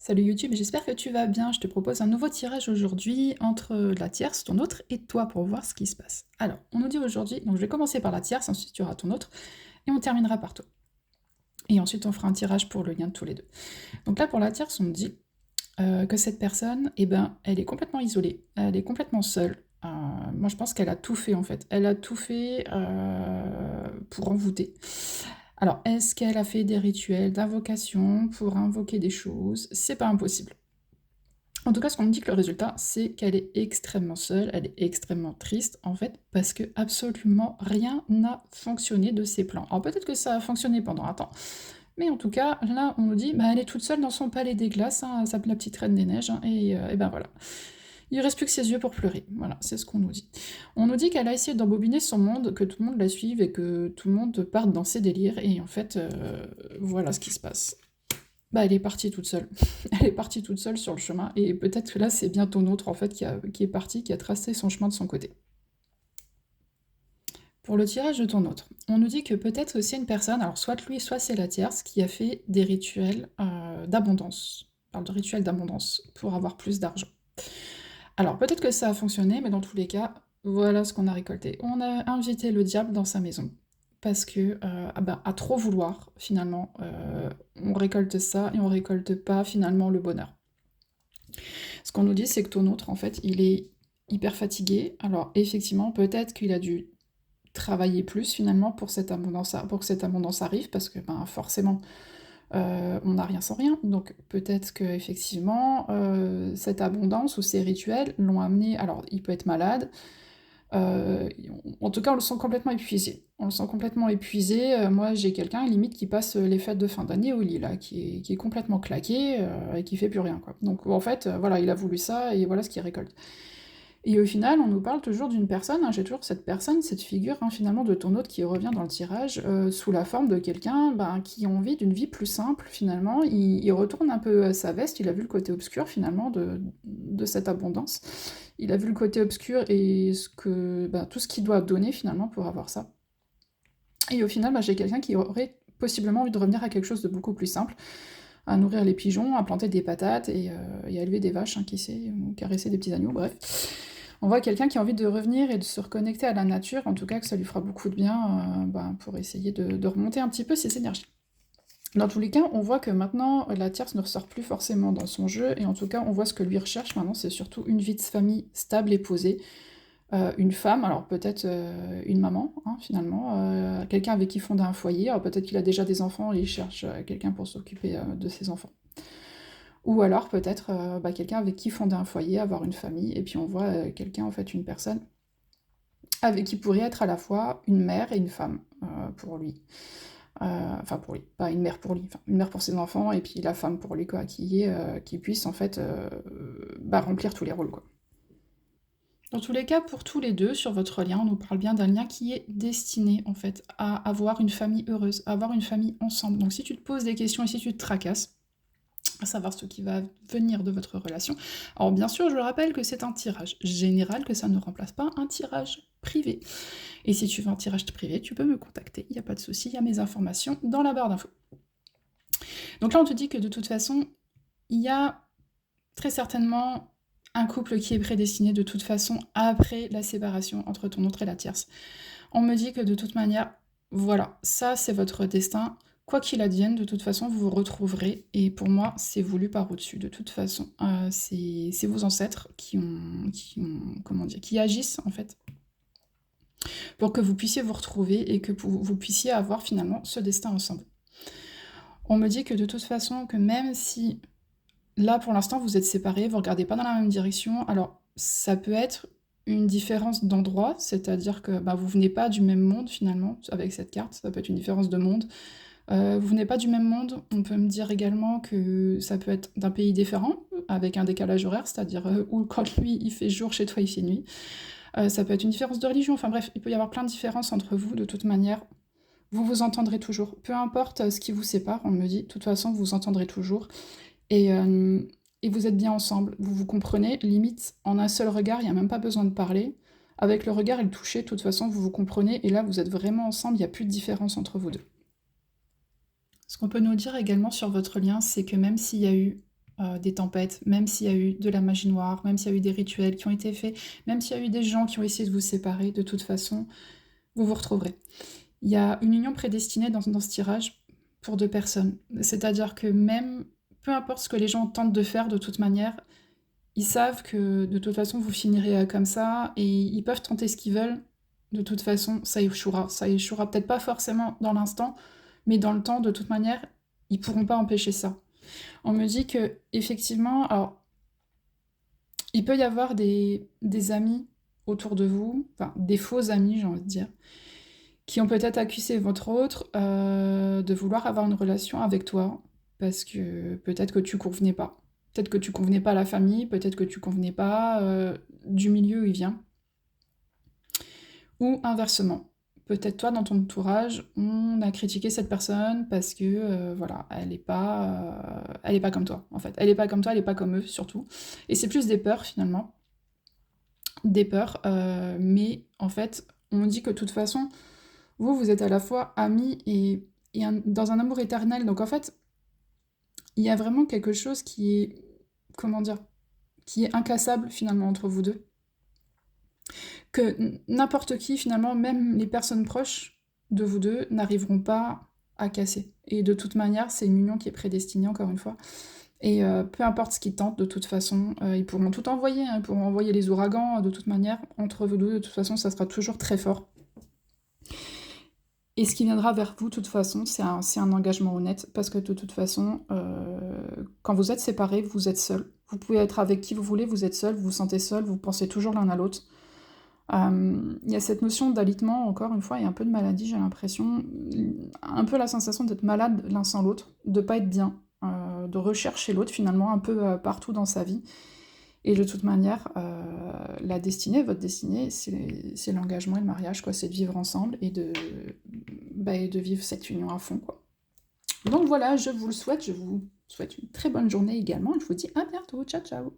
Salut YouTube, j'espère que tu vas bien. Je te propose un nouveau tirage aujourd'hui entre la tierce, ton autre, et toi pour voir ce qui se passe. Alors, on nous dit aujourd'hui, donc je vais commencer par la tierce, ensuite tu auras ton autre, et on terminera par toi. Et ensuite on fera un tirage pour le lien de tous les deux. Donc là pour la tierce, on me dit que cette personne, eh ben, elle est complètement isolée, elle est complètement seule. Moi je pense qu'elle a tout fait en fait. Elle a tout fait pour envoûter. Alors, est-ce qu'elle a fait des rituels d'invocation pour invoquer des choses? C'est pas impossible. En tout cas, ce qu'on me dit que le résultat, c'est qu'elle est extrêmement seule, elle est extrêmement triste, en fait, parce que absolument rien n'a fonctionné de ses plans. Alors peut-être que ça a fonctionné pendant un temps, mais en tout cas, là, on nous dit, bah, elle est toute seule dans son palais des glaces, hein, la petite reine des neiges, hein, et ben voilà. Il reste plus que ses yeux pour pleurer, voilà, c'est ce qu'on nous dit. On nous dit qu'elle a essayé d'embobiner son monde, que tout le monde la suive et que tout le monde parte dans ses délires, et en fait, voilà ce qui se passe. Bah, elle est partie toute seule. Elle est partie toute seule sur le chemin, et peut-être que là, c'est bien ton autre, en fait, qui est parti, qui a tracé son chemin de son côté. Pour le tirage de ton autre, on nous dit que peut-être c'est une personne, alors soit lui, soit c'est la tierce, qui a fait des rituels d'abondance. On parle de rituels d'abondance, pour avoir plus d'argent. Alors, peut-être que ça a fonctionné, mais dans tous les cas, voilà ce qu'on a récolté. On a invité le diable dans sa maison. Parce que, ah bah, à trop vouloir, finalement, on récolte ça et on récolte pas, finalement, le bonheur. Ce qu'on nous dit, c'est que ton autre, en fait, il est hyper fatigué. Alors, effectivement, peut-être qu'il a dû travailler plus, finalement, pour que cette abondance arrive, parce que, ben, forcément, on n'a rien sans rien. Donc, peut-être que effectivement, cette abondance ou ces rituels l'ont amené. Alors, il peut être malade. En tout cas, on le sent complètement épuisé. On le sent complètement épuisé. Moi, j'ai quelqu'un, limite, qui passe les fêtes de fin d'année au lit, là, qui est complètement claqué et qui fait plus rien, quoi. Donc, en fait, voilà, il a voulu ça et voilà ce qu'il récolte. Et au final, on nous parle toujours d'une personne, hein, j'ai toujours cette personne, cette figure, hein, finalement, de ton hôte qui revient dans le tirage, sous la forme de quelqu'un ben, qui a envie d'une vie plus simple, finalement. Il retourne un peu à sa veste, il a vu le côté obscur, finalement, de cette abondance. Il a vu le côté obscur et ben, tout ce qu'il doit donner, finalement, pour avoir ça. Et au final, ben, j'ai quelqu'un qui aurait possiblement envie de revenir à quelque chose de beaucoup plus simple, à nourrir les pigeons, à planter des patates et à élever des vaches, hein, qui sait, ou caresser des petits agneaux, bref. On voit quelqu'un qui a envie de revenir et de se reconnecter à la nature, en tout cas que ça lui fera beaucoup de bien ben, pour essayer de remonter un petit peu ses énergies. Dans tous les cas, on voit que maintenant, la tierce ne ressort plus forcément dans son jeu, et en tout cas, on voit ce que lui recherche maintenant, c'est surtout une vie de famille stable et posée, une femme, alors peut-être une maman, hein, finalement, quelqu'un avec qui fonder un foyer, alors peut-être qu'il a déjà des enfants et il cherche quelqu'un pour s'occuper de ses enfants. Ou alors peut-être bah, quelqu'un avec qui fonder un foyer, avoir une famille, et puis on voit quelqu'un, en fait, une personne avec qui pourrait être à la fois une mère et une femme pour lui. Enfin pour lui, pas une mère pour lui, enfin, une mère pour ses enfants, et puis la femme pour lui, quoi, qui puisse en fait bah, remplir tous les rôles, quoi. Dans tous les cas, pour tous les deux, sur votre lien, on nous parle bien d'un lien qui est destiné, en fait, à avoir une famille heureuse, à avoir une famille ensemble. Donc si tu te poses des questions et si tu te tracasses, à savoir ce qui va venir de votre relation. Alors bien sûr, je rappelle que c'est un tirage général, que ça ne remplace pas un tirage privé. Et si tu veux un tirage privé, tu peux me contacter, il n'y a pas de souci, il y a mes informations dans la barre d'infos. Donc là, on te dit que de toute façon, il y a très certainement un couple qui est prédestiné de toute façon après la séparation entre ton autre et la tierce. On me dit que de toute manière, voilà, ça c'est votre destin. Quoi qu'il advienne, de toute façon, vous vous retrouverez. Et pour moi, c'est voulu par au-dessus. De toute façon, c'est vos ancêtres comment dire, qui agissent en fait pour que vous puissiez vous retrouver et que vous puissiez avoir finalement ce destin ensemble. On me dit que de toute façon, que même si là pour l'instant vous êtes séparés, vous regardez pas dans la même direction, alors ça peut être une différence d'endroit, c'est-à-dire que bah, vous venez pas du même monde finalement avec cette carte, ça peut être une différence de monde. Vous venez pas du même monde, on peut me dire également que ça peut être d'un pays différent, avec un décalage horaire, c'est-à-dire où quand lui il fait jour, chez toi il fait nuit. Ça peut être une différence de religion, enfin bref, il peut y avoir plein de différences entre vous, de toute manière, vous vous entendrez toujours. Peu importe ce qui vous sépare, on me dit, de toute façon vous vous entendrez toujours, et, euh, et vous êtes bien ensemble, vous vous comprenez, limite, en un seul regard, il n'y a même pas besoin de parler. Avec le regard et le toucher, de toute façon, vous vous comprenez, et là, vous êtes vraiment ensemble, il n'y a plus de différence entre vous deux. Ce qu'on peut nous dire également sur votre lien, c'est que même s'il y a eu des tempêtes, même s'il y a eu de la magie noire, même s'il y a eu des rituels qui ont été faits, même s'il y a eu des gens qui ont essayé de vous séparer, de toute façon, vous vous retrouverez. Il y a une union prédestinée dans ce tirage pour 2 personnes. C'est-à-dire que même peu importe ce que les gens tentent de faire de toute manière, ils savent que de toute façon vous finirez, comme ça et ils peuvent tenter ce qu'ils veulent. De toute façon, ça échouera. Ça échouera peut-être pas forcément dans l'instant, mais dans le temps, de toute manière, ils pourront pas empêcher ça. On me dit qu'effectivement, alors il peut y avoir des amis autour de vous, enfin des faux amis, j'ai envie de dire, qui ont peut-être accusé votre autre, de vouloir avoir une relation avec toi, parce que peut-être que tu convenais pas. Peut-être que tu convenais pas à la famille, peut-être que tu convenais pas, du milieu où il vient. Ou inversement, peut-être toi, dans ton entourage, on a critiqué cette personne parce que, voilà, elle est pas comme toi, en fait. Elle est pas comme toi, elle est pas comme eux, surtout. Et c'est plus des peurs, finalement. Des peurs, mais en fait, on dit que de toute façon, vous êtes à la fois amis et dans un amour éternel. Donc en fait, il y a vraiment quelque chose qui est, comment dire, qui est incassable finalement entre vous deux. Que n'importe qui, finalement, même les personnes proches de vous deux, n'arriveront pas à casser. Et de toute manière, c'est une union qui est prédestinée, encore une fois. Et peu importe ce qu'ils tentent, de toute façon, ils pourront tout envoyer, hein, ils pourront envoyer les ouragans, de toute manière, entre vous deux, de toute façon, ça sera toujours très fort. Et ce qui viendra vers vous, de toute façon, c'est un engagement honnête, parce que de toute façon, quand vous êtes séparés, vous êtes seuls. Vous pouvez être avec qui vous voulez, vous êtes seuls, vous vous sentez seuls, vous pensez toujours l'un à l'autre. Il y a cette notion d'alitement, encore une fois, et un peu de maladie, j'ai l'impression, un peu la sensation d'être malade l'un sans l'autre, de pas être bien, de rechercher l'autre finalement un peu partout dans sa vie. Et de toute manière, la destinée, votre destinée, c'est l'engagement et le mariage, quoi. C'est de vivre ensemble et de vivre cette union à fond, quoi. Donc voilà, je vous le souhaite, je vous souhaite une très bonne journée également, et je vous dis à bientôt, ciao ciao!